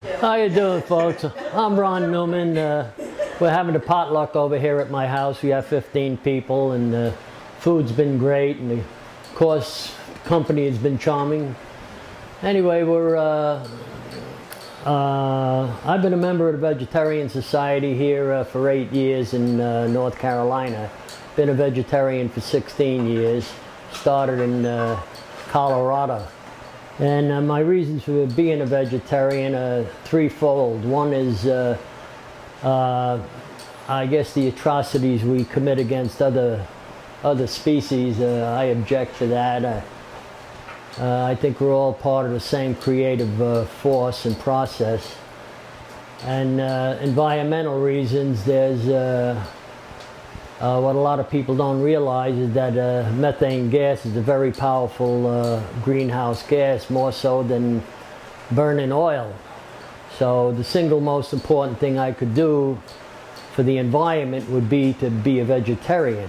How you doing, folks? I'm Ron Newman. We're having a potluck over here at my house. We have 15 people, and the food's been great, and of course, the company has been charming. Anyway, I've been a member of the Vegetarian Society here for 8 years in North Carolina. Been a vegetarian for 16 years. Started in Colorado. And my reasons for being a vegetarian are threefold. One is, I guess, the atrocities we commit against other species. I object to that. I think we're all part of the same creative force and process. And environmental reasons, there's what a lot of people don't realize is that methane gas is a very powerful greenhouse gas, more so than burning oil. So the single most important thing I could do for the environment would be to be a vegetarian.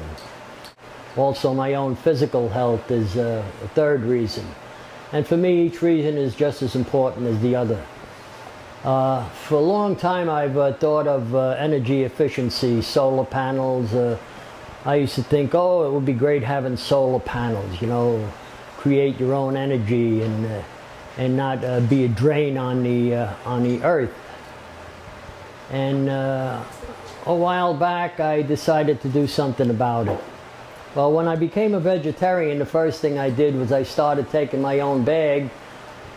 Also, my own physical health is a third reason. And for me, each reason is just as important as the other. For a long time, I've thought of energy efficiency, solar panels. I used to think, oh, it would be great having solar panels, you know, create your own energy and not be a drain on the earth. And a while back, I decided to do something about it. Well, when I became a vegetarian, the first thing I did was I started taking my own bag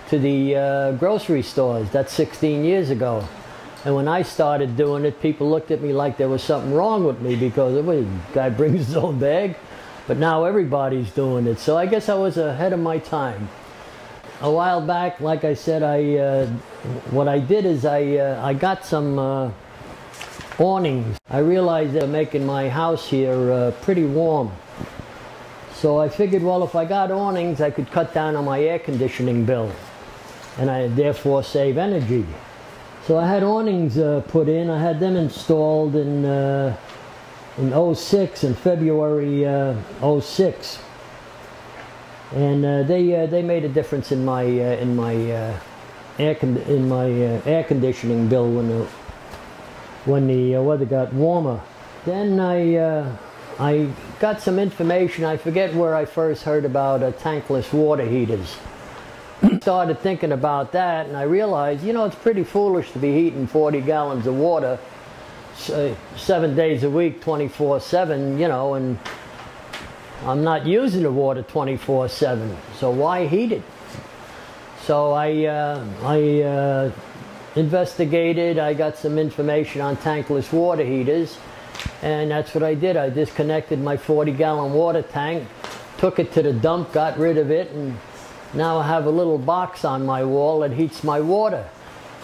to the grocery stores. That's 16 years ago. And when I started doing it, people looked at me like there was something wrong with me because the guy brings his own bag. But now everybody's doing it. So I guess I was ahead of my time. A while back, like I said, what I did is I got some awnings. I realized they're making my house here pretty warm. So I figured, well, if I got awnings, I could cut down on my air conditioning bill, and I therefore save energy. So I had awnings put in. I had them installed in 06, in February 06, and they made a difference in my air conditioning bill when the weather got warmer. Then I got some information. I forget where I first heard about tankless water heaters. Started thinking about that, and I realized, you know, it's pretty foolish to be heating 40 gallons of water 7 days a week, 24/7, you know, and I'm not using the water 24/7, so why heat it? So I investigated. I got some information on tankless water heaters, and that's what I did. I disconnected my 40-gallon water tank, took it to the dump, got rid of it, and now I have a little box on my wall that heats my water.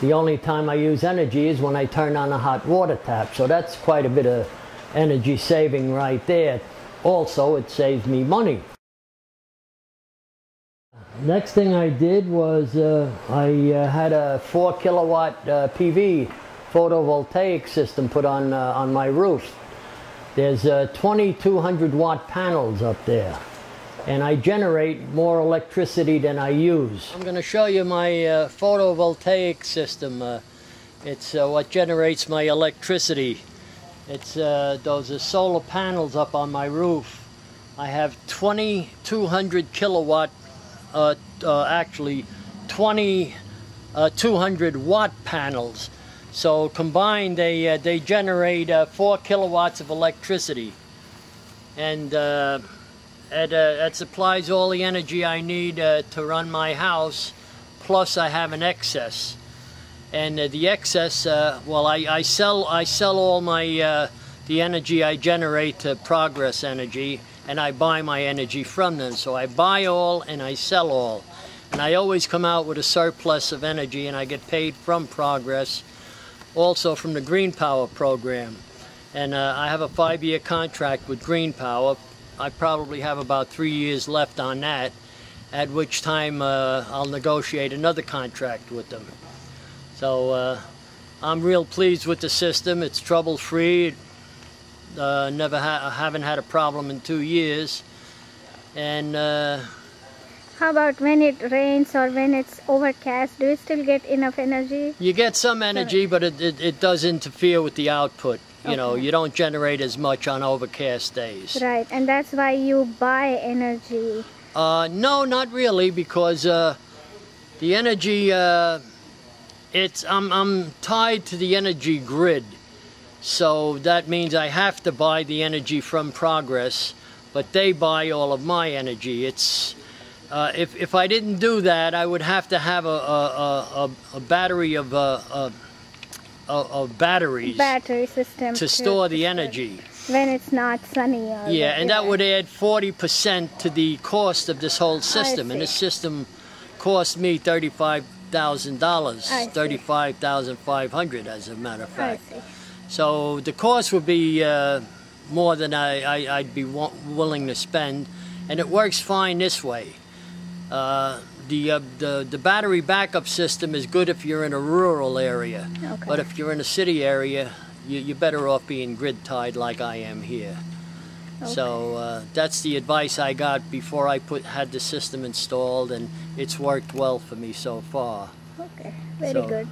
The only time I use energy is when I turn on a hot water tap. So that's quite a bit of energy saving right there. Also, it saves me money. Next thing I did was I had a 4 kilowatt PV photovoltaic system put on my roof. There's 2,200 watt panels up there, and I generate more electricity than I use. I'm going to show you my photovoltaic system. It's what generates my electricity. It's those are solar panels up on my roof. I have 2,200 kilowatt, actually 2,200 watt panels. So combined, they generate 4 kilowatts of electricity, and it supplies all the energy I need to run my house. Plus, I have an excess, and the excess, well, I sell all my the energy I generate to Progress Energy, and I buy my energy from them. So I buy all and I sell all, and I always come out with a surplus of energy, and I get paid from Progress, also from the Green Power program. And I have a 5-year contract with Green Power. I probably have about 3 years left on that, at which time I'll negotiate another contract with them. So I'm real pleased with the system. It's trouble-free. Haven't had a problem in 2 years, and How about when it rains or when it's overcast? Do you still get enough energy? You get some energy, but it does interfere with the output. You know, you don't generate as much on overcast days. Right, and that's why you buy energy. No, not really, because the energy, I'm tied to the energy grid. So that means I have to buy the energy from Progress, but they buy all of my energy. It's if I didn't do that, I would have to have a battery of batteries. Battery system to store the energy. When it's not sunny. Or yeah, and that would add 40% to the cost of this whole system. And this system cost me $35,000, $35,500 as a matter of fact. So the cost would be more than I'd be willing to spend, and it works fine this way. The battery backup system is good if you're in a rural area, but if you're in a city area, you're better off being grid tied like I am here. So that's the advice I got before I had the system installed, and it's worked well for me so far. Okay, very good.